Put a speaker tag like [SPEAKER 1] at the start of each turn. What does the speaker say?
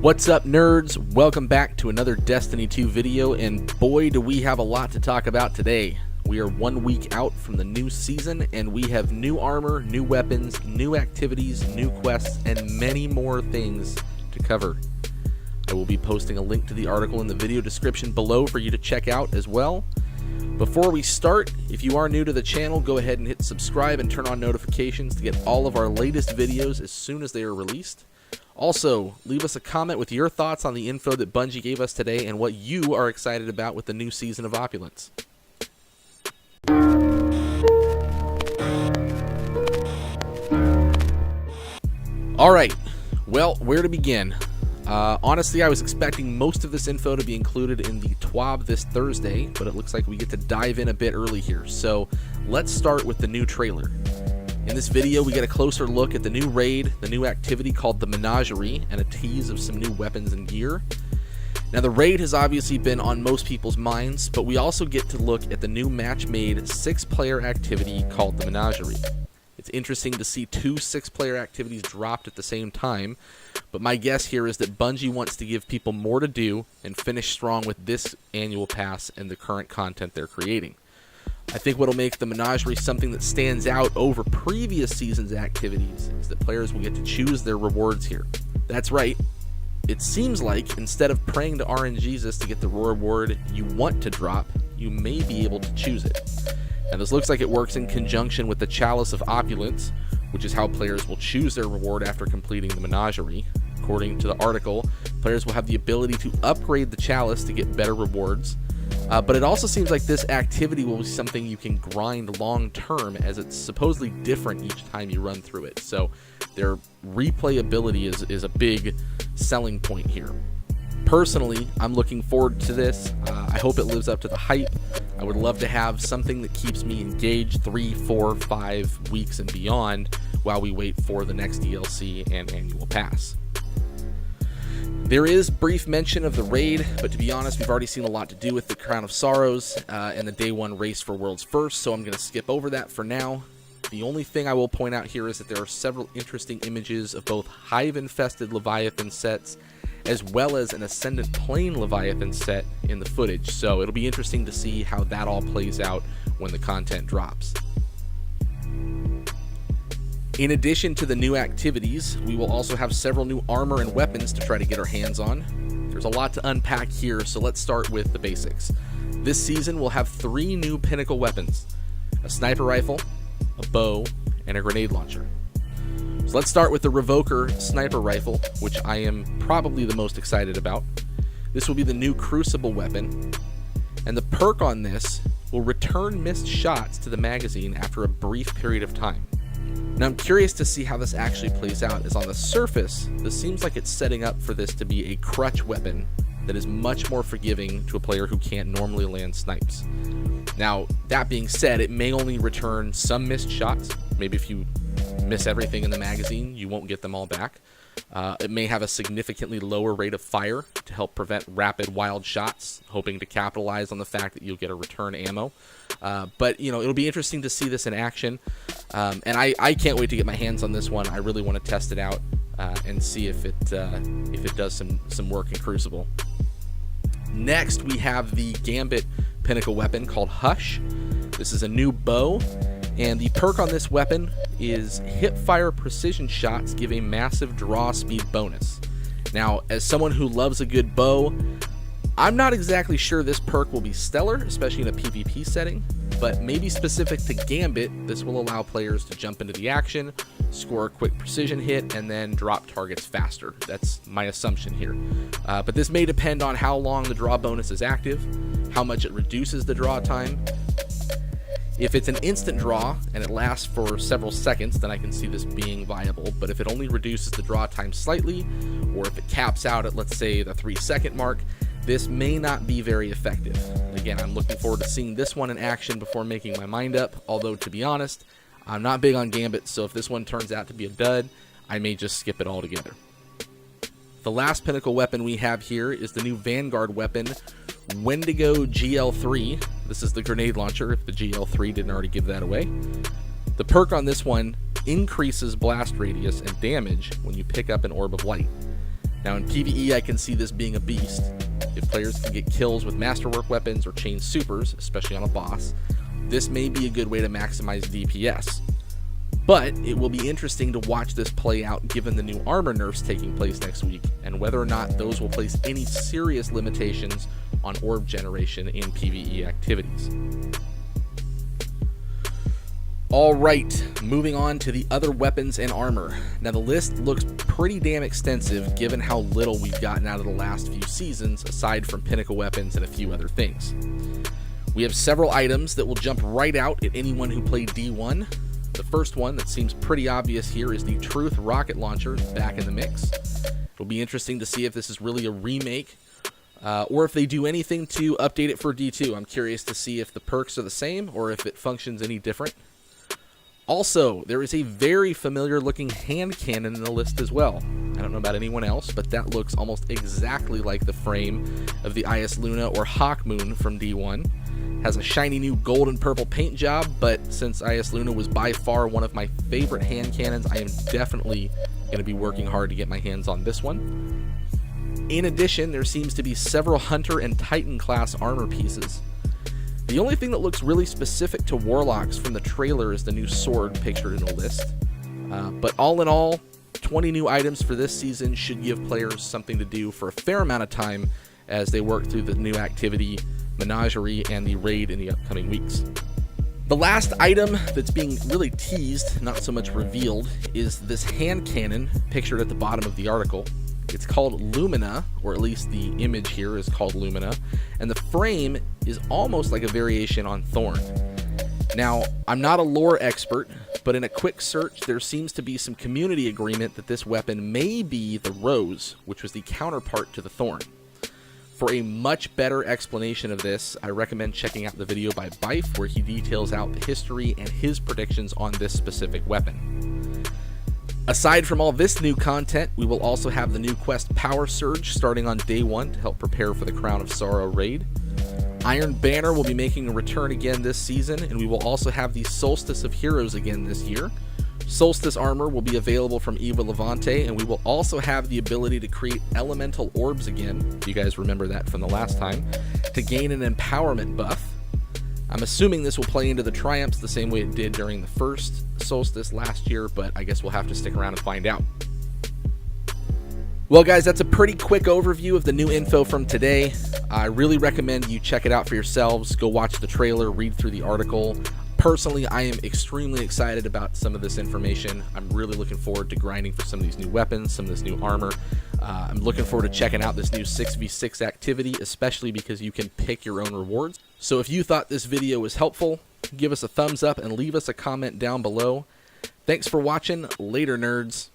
[SPEAKER 1] What's up, nerds? Welcome back to another Destiny 2 video, and boy do we have a lot to talk about today. We are 1 week out from the new season, and we have new armor, new weapons, new activities, new quests, and many more things to cover. I will be posting a link to the article in the video description below for you to check out as well. Before we start, if you are new to the channel, go ahead and hit subscribe and turn on notifications to get all of our latest videos as soon as they are released. Also, leave us a comment with your thoughts on the info that Bungie gave us today and what you are excited about with the new season of Opulence. Alright, well, where to begin? Honestly, I was expecting most of this info to be included in the TWAB this Thursday, but it looks like we get to dive in a bit early here. So, let's start with the new trailer. In this video, we get a closer look at the new raid, the new activity called the Menagerie, and a tease of some new weapons and gear. Now, the raid has obviously been on most people's minds, but we also get to look at the new match-made 6-player activity called the Menagerie. It's interesting to see 2 6-player activities dropped at the same time, but my guess here is that Bungie wants to give people more to do and finish strong with this annual pass and the current content they're creating. I think what will make the Menagerie something that stands out over previous seasons' activities is that players will get to choose their rewards here. That's right. It seems like instead of praying to RNGesus to get the reward you want to drop, you may be able to choose it. And this looks like it works in conjunction with the Chalice of Opulence, which is how players will choose their reward after completing the Menagerie. According to the article, players will have the ability to upgrade the Chalice to get better rewards. But it also seems like this activity will be something you can grind long term, as it's supposedly different each time you run through it. So their replayability is a big selling point here. Personally, I'm looking forward to this. I hope it lives up to the hype. I would love to have something that keeps me engaged 3, 4, 5 weeks and beyond while we wait for the next DLC and annual pass. There is brief mention of the raid, but to be honest, we've already seen a lot to do with the Crown of Sorrows and the Day 1 race for World's First, so I'm going to skip over that for now. The only thing I will point out here is that there are several interesting images of both Hive-infested Leviathan sets as well as an Ascendant Plane Leviathan set in the footage, so it'll be interesting to see how that all plays out when the content drops. In addition to the new activities, we will also have several new armor and weapons to try to get our hands on. There's a lot to unpack here, so let's start with the basics. This season we'll have 3 new pinnacle weapons: a sniper rifle, a bow, and a grenade launcher. So let's start with the Revoker sniper rifle, which I am probably the most excited about. This will be the new Crucible weapon, and the perk on this will return missed shots to the magazine after a brief period of time. Now, I'm curious to see how this actually plays out, as on the surface, this seems like it's setting up for this to be a crutch weapon that is much more forgiving to a player who can't normally land snipes. Now, that being said, it may only return some missed shots. Maybe if you miss everything in the magazine, you won't get them all back. It may have a significantly lower rate of fire to help prevent rapid wild shots, hoping to capitalize on the fact that you'll get a return ammo. But, you know, it'll be interesting to see this in action. And I can't wait to get my hands on this one. I really want to test it out and see if it does some work in Crucible. Next, we have the Gambit pinnacle weapon called Hush. This is a new bow, and the perk on this weapon is hip-fire precision shots give a massive draw speed bonus. Now, as someone who loves a good bow, I'm not exactly sure this perk will be stellar, especially in a PvP setting, but maybe specific to Gambit, this will allow players to jump into the action, score a quick precision hit, and then drop targets faster. That's my assumption here. But this may depend on how long the draw bonus is active, how much it reduces the draw time. If it's an instant draw and it lasts for several seconds, then I can see this being viable. But if it only reduces the draw time slightly, or if it caps out at, let's say, the 3-second mark, this may not be very effective. Again, I'm looking forward to seeing this one in action before making my mind up, although to be honest, I'm not big on Gambit, so if this one turns out to be a dud, I may just skip it altogether. The last pinnacle weapon we have here is the new Vanguard weapon, Wendigo GL3. This is the grenade launcher, if the GL3 didn't already give that away. The perk on this one increases blast radius and damage when you pick up an orb of light. Now in PvE, I can see this being a beast. If players can get kills with masterwork weapons or chain supers, especially on a boss, this may be a good way to maximize DPS. But it will be interesting to watch this play out given the new armor nerfs taking place next week, and whether or not those will place any serious limitations on orb generation in PvE activities. Alright, moving on to the other weapons and armor. Now the list looks pretty damn extensive given how little we've gotten out of the last few seasons aside from pinnacle weapons and a few other things. We have several items that will jump right out at anyone who played D1. The first one that seems pretty obvious here is the Truth rocket launcher back in the mix. It'll be interesting to see if this is really a remake or if they do anything to update it for D2. I'm curious to see if the perks are the same or if it functions any different. Also, there is a very familiar looking hand cannon in the list as well. I don't know about anyone else, but that looks almost exactly like the frame of the IS Luna or Hawk Moon from D1. Has a shiny new gold and purple paint job, but since IS Luna was by far one of my favorite hand cannons, I am definitely going to be working hard to get my hands on this one. In addition, there seems to be several Hunter and Titan class armor pieces. The only thing that looks really specific to Warlocks from the trailer is the new sword pictured in the list. But all in all, 20 new items for this season should give players something to do for a fair amount of time as they work through the new activity, Menagerie, and the raid in the upcoming weeks. The last item that's being really teased, not so much revealed, is this hand cannon pictured at the bottom of the article. It's called Lumina, or at least the image here is called Lumina, and the frame is almost like a variation on Thorn. Now, I'm not a lore expert, but in a quick search, there seems to be some community agreement that this weapon may be the Rose, which was the counterpart to the Thorn. For a much better explanation of this, I recommend checking out the video by Bife, where he details out the history and his predictions on this specific weapon. Aside from all this new content, we will also have the new quest Power Surge starting on day 1 to help prepare for the Crown of Sorrow raid. Iron Banner will be making a return again this season, and we will also have the Solstice of Heroes again this year. Solstice armor will be available from Eva Levante, and we will also have the ability to create elemental orbs again, if you guys remember that from the last time, to gain an empowerment buff. I'm assuming this will play into the Triumphs the same way it did during the first Solstice last year, but I guess we'll have to stick around and find out. Well guys, that's a pretty quick overview of the new info from today. I really recommend you check it out for yourselves. Go watch the trailer, read through the article. Personally, I am extremely excited about some of this information. I'm really looking forward to grinding for some of these new weapons, some of this new armor. I'm looking forward to checking out this new 6v6 activity, especially because you can pick your own rewards. So if you thought this video was helpful, give us a thumbs up and leave us a comment down below. Thanks for watching. Later, nerds.